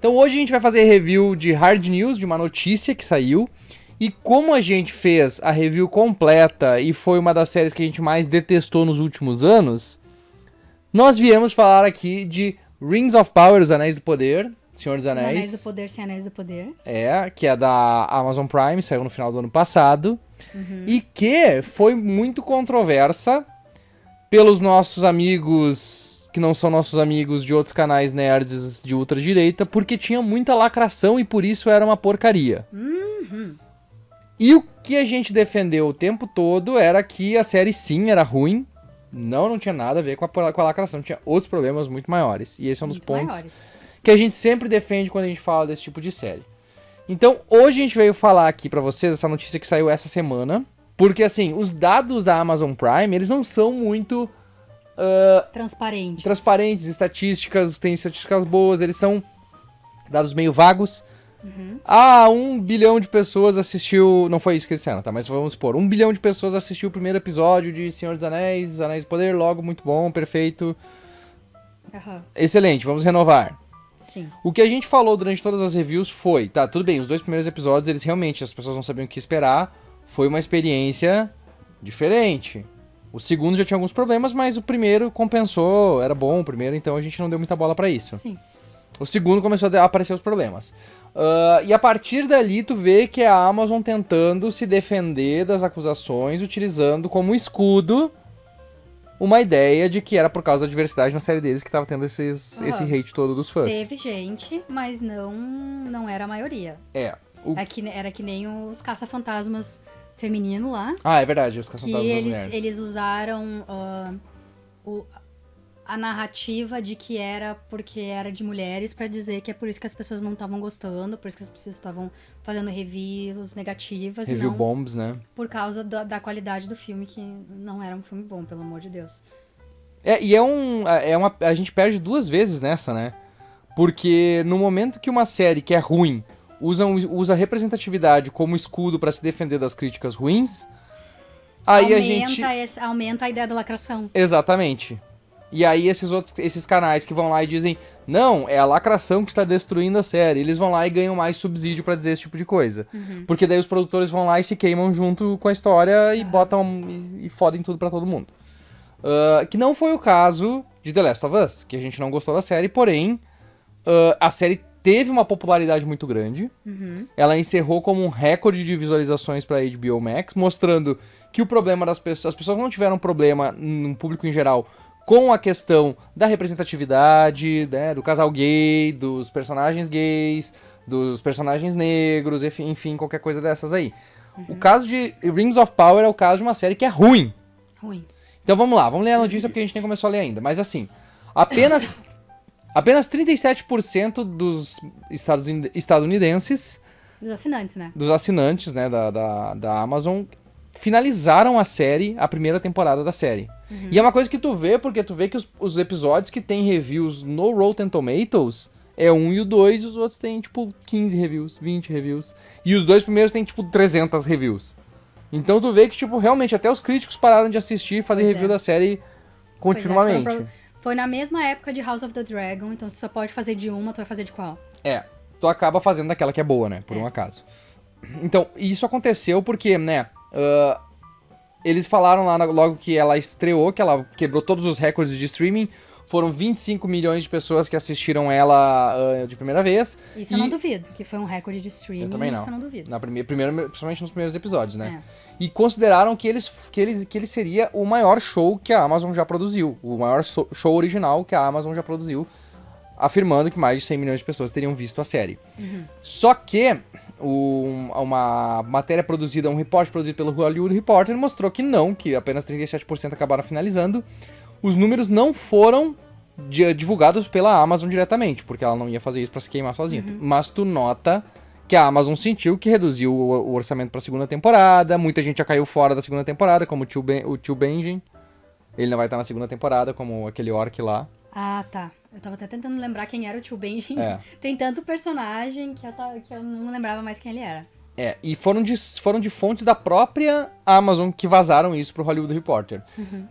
Então hoje a gente vai fazer review de Hard News, de uma notícia que saiu. E como a gente fez a review completa e foi uma das séries que a gente mais detestou nos últimos anos, nós viemos falar aqui de Rings of Power, Os Anéis do Poder, Senhor dos Anéis. Os Anéis do Poder sem Anéis do Poder. Que é da Amazon Prime, saiu no final do ano passado. E que foi muito controversa pelos nossos amigos, que não são nossos amigos de outros canais nerds de ultradireita, porque tinha muita lacração e por isso era uma porcaria. E o que a gente defendeu o tempo todo era que a série sim era ruim, não tinha nada a ver com a lacração, tinha outros problemas muito maiores. E esse é um dos pontos que a gente sempre defende quando a gente fala desse tipo de série. Então, hoje a gente veio falar aqui pra vocês essa notícia que saiu essa semana, porque assim, os dados da Amazon Prime, eles não são muito transparentes, estatísticas, tem estatísticas boas, eles são dados meio vagos. 1 bilhão de pessoas assistiu, não foi isso que eles disseram, tá? Mas vamos supor, 1 bilhão de pessoas assistiu o primeiro episódio de Senhor dos Anéis, Anéis do Poder, logo, muito bom, perfeito. Excelente, vamos renovar. Sim. O que a gente falou durante todas as reviews foi, tá, tudo bem, os 2 primeiros episódios, eles realmente, as pessoas não sabiam o que esperar, foi uma experiência diferente. O segundo já tinha alguns problemas, mas o primeiro compensou, era bom o primeiro, então a gente não deu muita bola pra isso. Sim. O segundo começou a aparecer os problemas. E a partir dali tu vê que é a Amazon tentando se defender das acusações, utilizando como escudo uma ideia de que era por causa da diversidade na série deles que tava tendo esse hate todo dos fãs. Teve gente, mas não era a maioria. Era que nem os caça-fantasmas feminino lá. É verdade, os caça-fantasmas que eles usaram a narrativa de que era porque era de mulheres pra dizer que é por isso que as pessoas não estavam gostando, por isso que as pessoas estavam fazendo reviews negativas. Review e não bombs, né? Por causa da qualidade do filme, que não era um filme bom, pelo amor de Deus. A gente perde 2 vezes nessa, né? Porque no momento que uma série que é ruim usa representatividade como escudo pra se defender das críticas ruins, aí aumenta a ideia da lacração. Exatamente. E aí esses canais que vão lá e dizem, não, é a lacração que está destruindo a série, eles vão lá e ganham mais subsídio pra dizer esse tipo de coisa. Porque daí os produtores vão lá e se queimam junto com a história e botam e fodem tudo pra todo mundo. Que não foi o caso de The Last of Us, que a gente não gostou da série, porém a série teve uma popularidade muito grande. Ela encerrou como um recorde de visualizações pra HBO Max, mostrando que o problema das pessoas... As pessoas não tiveram problema no público em geral com a questão da representatividade, né, do casal gay, dos personagens gays, dos personagens negros, enfim, qualquer coisa dessas aí. O caso de Rings of Power é o caso de uma série que é ruim. Então vamos lá, vamos ler a notícia porque a gente nem começou a ler ainda. Mas assim, apenas 37% dos estadunidenses... Dos assinantes, né? Dos assinantes, né, da Amazon, finalizaram a série, a primeira temporada da série. E é uma coisa que tu vê, porque tu vê que os episódios que tem reviews no Rotten Tomatoes é 1 e o 2, e os outros tem, tipo, 15 reviews, 20 reviews. E os 2 primeiros tem, tipo, 300 reviews. Então tu vê que, tipo, realmente até os críticos pararam de assistir e fazer review da série continuamente. Foi na mesma época de House of the Dragon, então você só pode fazer de uma, tu vai fazer de qual? Tu acaba fazendo daquela que é boa, né, por um acaso. Então, isso aconteceu porque, né, eles falaram lá logo que ela estreou, que ela quebrou todos os recordes de streaming. Foram 25 milhões de pessoas que assistiram ela de primeira vez. Isso eu não duvido, que foi um recorde de streaming. Eu também não. Isso eu não duvido. Principalmente nos primeiros episódios, né? E consideraram que ele seria o maior show que a Amazon já produziu. O maior show original que a Amazon já produziu. Afirmando que mais de 100 milhões de pessoas teriam visto a série. Só que uma matéria produzida, um repórter produzido pelo Hollywood Reporter mostrou que não, que apenas 37% acabaram finalizando. Os números não foram divulgados pela Amazon diretamente, porque ela não ia fazer isso pra se queimar sozinha. Mas tu nota que a Amazon sentiu que reduziu o orçamento pra segunda temporada, muita gente já caiu fora da segunda temporada, como o tio Benjen. Ele não vai estar na segunda temporada, como aquele orc lá. Ah, tá. Eu tava até tentando lembrar quem era o tio Benjen. Tem tanto personagem que eu não lembrava mais quem ele era. E foram de fontes da própria Amazon que vazaram isso pro Hollywood Reporter.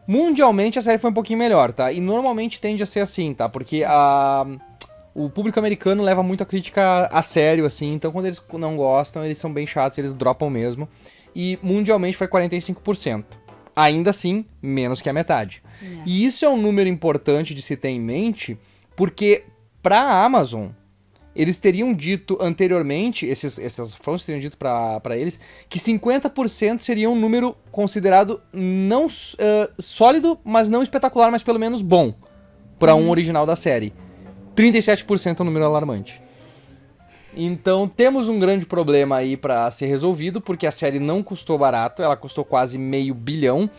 Mundialmente a série foi um pouquinho melhor, tá? E normalmente tende a ser assim, tá? Porque O público americano leva muito a crítica a sério, assim, então quando eles não gostam, eles são bem chatos, eles dropam mesmo. E mundialmente foi 45%. Ainda assim, menos que a metade. E isso é um número importante de se ter em mente, porque pra Amazon, eles teriam dito anteriormente, esses fãs teriam dito pra eles, que 50% seria um número considerado não sólido, mas não espetacular, mas pelo menos bom, pra um original da série. 37% é um número alarmante. Então temos um grande problema aí pra ser resolvido, porque a série não custou barato, ela custou quase $500 milhão.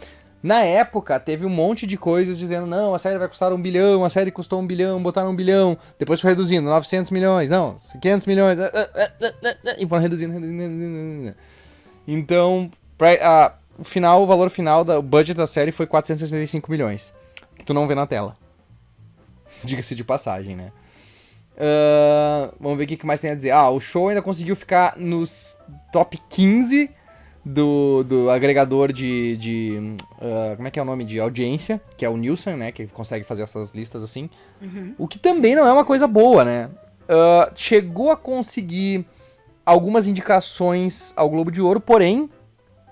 Na época, teve um monte de coisas dizendo, não, a série vai custar $1 bilhão, a série custou $1 bilhão, botaram $1 bilhão, depois foi reduzindo, 900 milhões, não, 500 milhões, e foram reduzindo. Então, o valor final, o budget da série foi 465 milhões, que tu não vê na tela. Diga-se de passagem, né? Vamos ver o que mais tem a dizer. O show ainda conseguiu ficar nos top 15 do agregador de como é que é o nome? De audiência, que é o Nielsen, né? Que consegue fazer essas listas assim. O que também não é uma coisa boa, né? Chegou a conseguir algumas indicações ao Globo de Ouro, porém,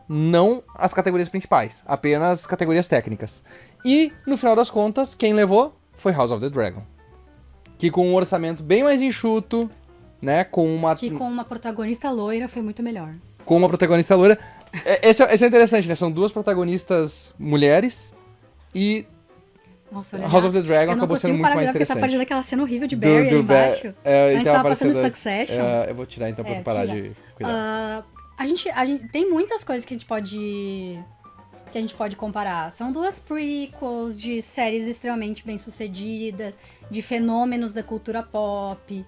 não as categorias principais. Apenas categorias técnicas. E, no final das contas, quem levou foi House of the Dragon. Que com um orçamento bem mais enxuto, né? Que com uma protagonista loira foi muito melhor. Com uma protagonista loira. Esse é interessante, né? São duas protagonistas mulheres e Nossa, olha, House of the Dragon acabou sendo muito mais interessante. Porque tá parecendo aquela cena horrível de Barry aí embaixo. Antes tava passando Succession. Eu vou tirar então pra parar de cuidar. A gente tem muitas coisas que a gente pode comparar. São duas prequels de séries extremamente bem-sucedidas, de fenômenos da cultura pop,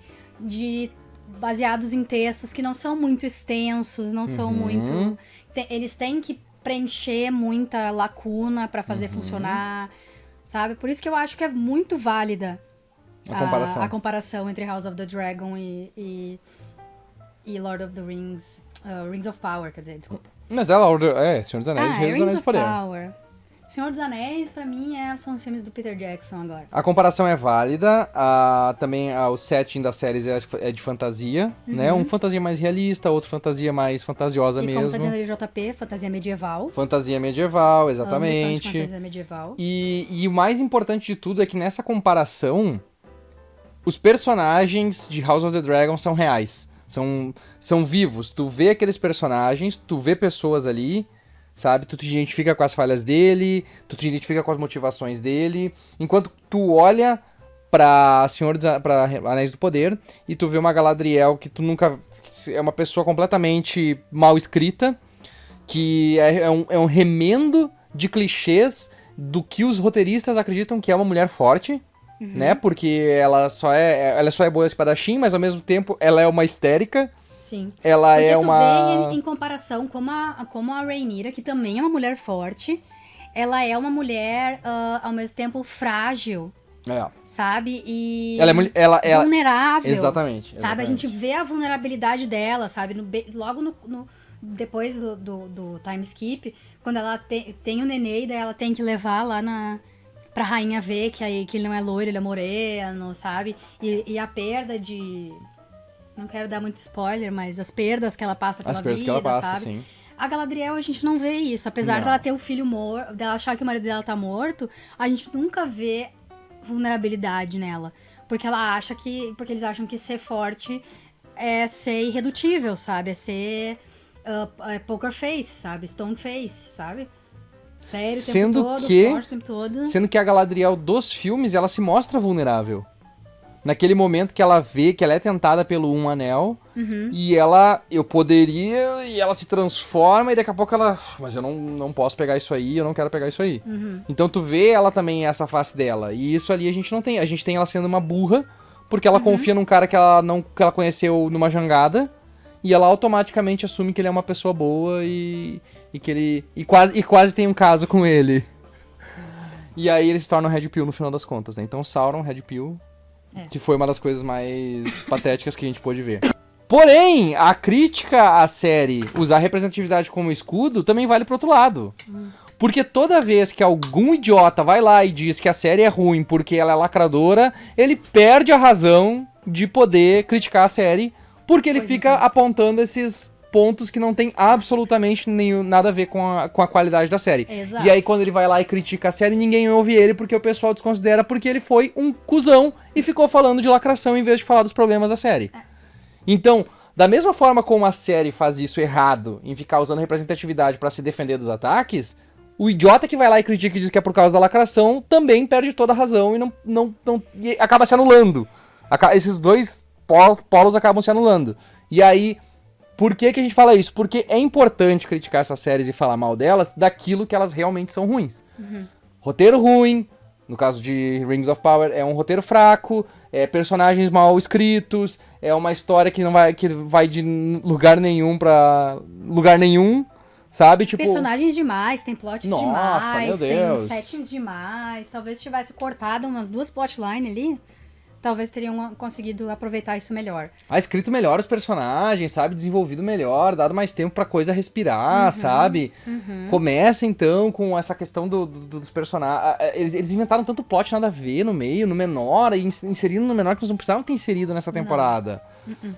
baseados em textos que não são muito extensos, não são muito... Eles têm que preencher muita lacuna pra fazer funcionar, sabe? Por isso que eu acho que é muito válida a comparação entre House of the Dragon e Lord of the Rings, Rings of Power, quer dizer, desculpa. Mas Senhor dos Anéis e Reis dos Anéis do Poder. Power. Senhor dos Anéis, pra mim, são os filmes do Peter Jackson agora. A comparação é válida, também o setting das séries é de fantasia, né? Um fantasia mais realista, outro fantasia mais fantasiosa mesmo. Como tá dizendo ali JP, fantasia medieval. Fantasia medieval, exatamente. Fantasia medieval. E o mais importante de tudo é que nessa comparação, os personagens de House of the Dragon são reais. São vivos. Tu vê aqueles personagens, tu vê pessoas ali, sabe? Tu te identifica com as falhas dele, tu te identifica com as motivações dele. Enquanto tu olha pra Anéis do Poder e tu vê uma Galadriel que tu nunca... É uma pessoa completamente mal escrita, que é um remendo de clichês do que os roteiristas acreditam que é uma mulher forte. Né? Porque ela só é boa espadachim, mas ao mesmo tempo ela é uma histérica. Sim. Ela porque é tu uma... vê em comparação como a Rhaenyra, que também é uma mulher forte, ela é uma mulher ao mesmo tempo frágil. Sabe? E ela vulnerável. Exatamente. Sabe? A gente vê a vulnerabilidade dela, sabe? Logo depois do time skip, quando ela tem o nenê, e daí ela tem que levar lá pra rainha ver que ele não é loiro, ele é moreno, sabe? E a perda de... Não quero dar muito spoiler, mas as perdas que ela passa pela vida, que ela passa, sabe? Sim. A Galadriel, a gente não vê isso. Apesar dela ter o filho morto, dela achar que o marido dela tá morto, a gente nunca vê vulnerabilidade nela. Porque eles acham que ser forte é ser irredutível, sabe? É ser poker face, sabe? Stone face, sabe? Sério, o tempo todo, forte o tempo todo. Sendo que a Galadriel dos filmes, ela se mostra vulnerável. Naquele momento que ela vê que ela é tentada pelo Um Anel, e e ela se transforma, e daqui a pouco ela... Mas eu não posso pegar isso aí, eu não quero pegar isso aí. Então tu vê ela também, essa face dela. E isso ali a gente não tem. A gente tem ela sendo uma burra, porque ela confia num cara que ela conheceu numa jangada, e ela automaticamente assume que ele é uma pessoa boa e que ele... E quase tem um caso com ele. E aí ele se torna o Red Pill no final das contas, né? Então Sauron, Red Pill, que foi uma das coisas mais patéticas que a gente pôde ver. Porém, a crítica à série usar representatividade como escudo também vale pro outro lado. Porque toda vez que algum idiota vai lá e diz que a série é ruim porque ela é lacradora, ele perde a razão de poder criticar a série, porque ele fica apontando esses pontos que não tem absolutamente nada a ver com a qualidade da série. Exato. E aí quando ele vai lá e critica a série, ninguém ouve ele porque o pessoal desconsidera porque ele foi um cuzão e ficou falando de lacração em vez de falar dos problemas da série. Então, da mesma forma como a série faz isso errado, em ficar usando representatividade pra se defender dos ataques, o idiota que vai lá e critica e diz que é por causa da lacração também perde toda a razão e acaba se anulando. Esses dois polos acabam se anulando. E aí, por que a gente fala isso? Porque é importante criticar essas séries e falar mal delas daquilo que elas realmente são ruins. Roteiro ruim, no caso de Rings of Power, é um roteiro fraco, personagens mal escritos, é uma história que vai de lugar nenhum pra lugar nenhum, sabe? Tipo, personagens demais, tem plots nossa, demais, meu Deus. tem settings demais. Talvez se tivesse cortado umas 2 plotlines ali, talvez teriam conseguido aproveitar isso melhor. Escrito melhor os personagens, sabe? Desenvolvido melhor, dado mais tempo pra coisa respirar, sabe? Começa então com essa questão dos personagens. Eles inventaram tanto plot nada a ver no meio, no menor, e inseriram no menor que eles não precisavam ter inserido nessa temporada.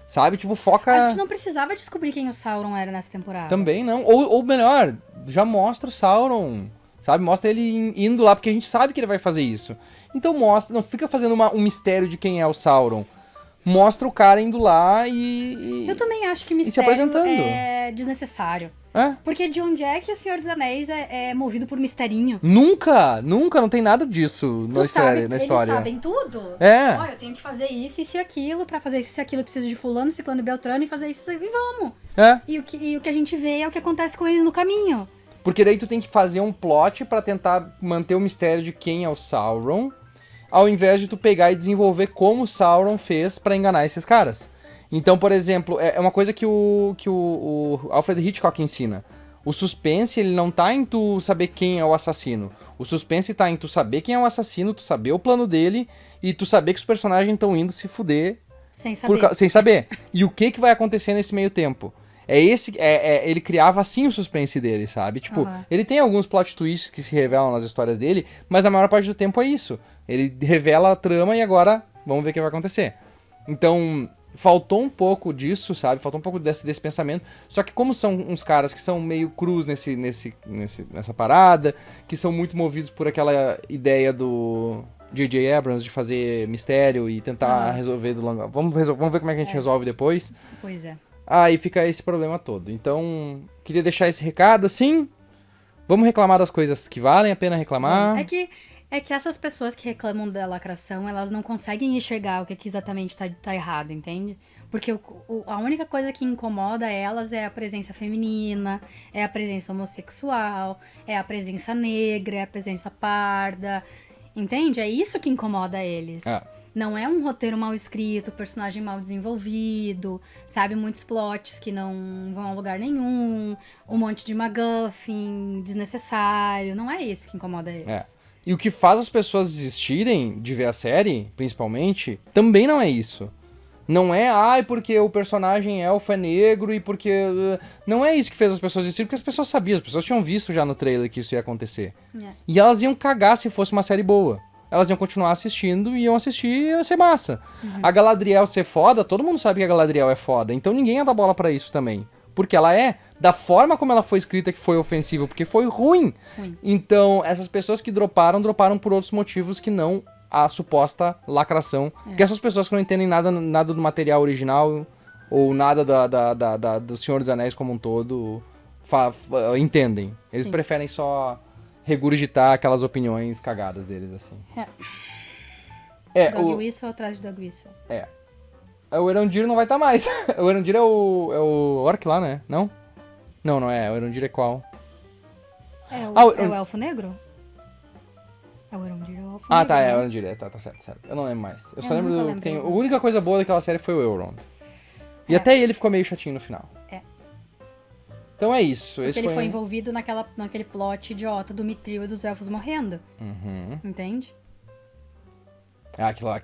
Sabe? Tipo, foca. A gente não precisava descobrir quem o Sauron era nessa temporada. Também não. Ou melhor, já mostra o Sauron. Sabe? Mostra ele indo lá, porque a gente sabe que ele vai fazer isso. Então mostra, não fica fazendo um mistério de quem é o Sauron. Mostra o cara indo lá e Eu também acho que se mistério apresentando. é desnecessário. É? Porque de onde é que o Senhor dos Anéis é movido por misterinho? Nunca, não tem nada disso na história. Eles sabem tudo? É. Olha, eu tenho que fazer isso e aquilo, pra fazer isso e aquilo eu preciso de fulano, ciclano e beltrano e fazer isso e vamos. É. E o que a gente vê é o que acontece com eles no caminho. Porque daí tu tem que fazer um plot pra tentar manter o mistério de quem é o Sauron, ao invés de tu pegar e desenvolver como o Sauron fez pra enganar esses caras. Então, por exemplo, é uma coisa que o Alfred Hitchcock ensina. O suspense, ele não tá em tu saber quem é o assassino. O suspense tá em tu saber quem é o assassino, tu saber o plano dele e tu saber que os personagens estão indo se fuder Sem saber. sem saber. E o que vai acontecer nesse meio tempo? Ele criava assim o suspense dele, sabe? Tipo, ele tem alguns plot twists que se revelam nas histórias dele, mas a maior parte do tempo é isso. Ele revela a trama e agora vamos ver o que vai acontecer. Então, faltou um pouco disso, sabe? Faltou um pouco desse pensamento. Só que como são uns caras que são meio crus nessa parada, que são muito movidos por aquela ideia do J.J. Abrams de fazer mistério e tentar resolver do longo... Vamos ver como é que a gente resolve depois. Pois é. Aí fica esse problema todo. Então, queria deixar esse recado assim. Vamos reclamar das coisas que valem a pena reclamar. É que essas pessoas que reclamam da lacração, elas não conseguem enxergar o que exatamente tá errado, entende? Porque a única coisa que incomoda elas é a presença feminina, é a presença homossexual, é a presença negra, é a presença parda, entende? É isso que incomoda eles. Não é um roteiro mal escrito, personagem mal desenvolvido, sabe? Muitos plots que não vão a lugar nenhum, um monte de MacGuffin desnecessário. Não é isso que incomoda eles. E o que faz as pessoas desistirem de ver a série, principalmente, também não é isso. Não é, porque o personagem elfo é negro e porque... Não é isso que fez as pessoas desistirem, porque as pessoas sabiam, as pessoas tinham visto já no trailer que isso ia acontecer. E elas iam cagar se fosse uma série boa. Elas iam continuar assistindo e iam assistir e ia ser massa. A Galadriel ser foda, todo mundo sabe que a Galadriel é foda, então ninguém ia dar bola pra isso também. Porque ela é, da forma como ela foi escrita, que foi ofensivo, porque foi ruim. Então, essas pessoas que droparam por outros motivos que não a suposta lacração. Porque essas pessoas que não entendem nada do material original ou nada do Senhor dos Anéis como um todo, entendem. Eles preferem só regurgitar aquelas opiniões cagadas deles, assim. Dog Whistle atrás de Dog Whistle. O Erondir não vai estar mais. O Erondir é o orc lá, né? Não? Não é. O Erondir é qual? É o Elfo Negro? É o Erondir, é o Elfo Negro. Tá, é o Erondir. Tá certo. Eu não lembro mais. Eu só lembro do... A única coisa boa daquela série foi o Elrond. E até ele ficou meio chatinho no final. Então é isso. Porque ele foi envolvido naquele plot idiota do Mithril e dos elfos morrendo. Entende?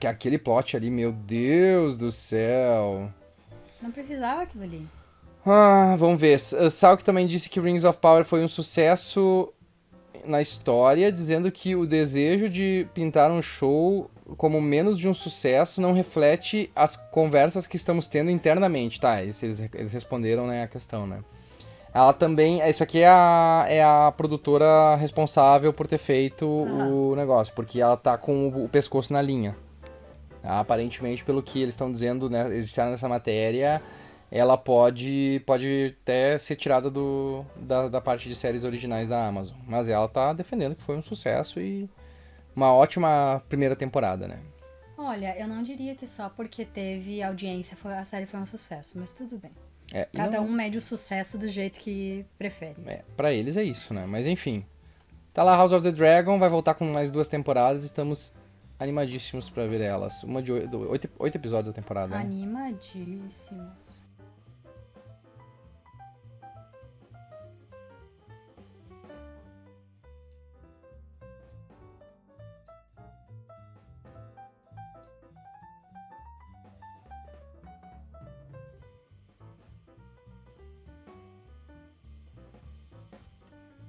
Aquele plot ali, meu Deus do céu. Não precisava aquilo ali. Vamos ver. Salk também disse que Rings of Power foi um sucesso na história dizendo que o desejo de pintar um show como menos de um sucesso não reflete as conversas que estamos tendo internamente. Tá, eles responderam, né, a questão, né? Ela também... Isso aqui é a produtora responsável por ter feito o negócio, porque ela tá com o pescoço na linha. Aparentemente, pelo que eles estão dizendo, né, eles disseram nessa matéria, ela pode até ser tirada da parte de séries originais da Amazon. Mas ela tá defendendo que foi um sucesso e uma ótima primeira temporada, né? Olha, eu não diria que só porque teve audiência a série foi um sucesso, mas tudo bem. E Cada um mede o sucesso do jeito que prefere. Pra eles é isso, né? Mas enfim. Tá lá House of the Dragon, vai voltar com mais 2 temporadas, estamos animadíssimos pra ver elas. Uma de 8 episódios da temporada. Né? Animadíssimos.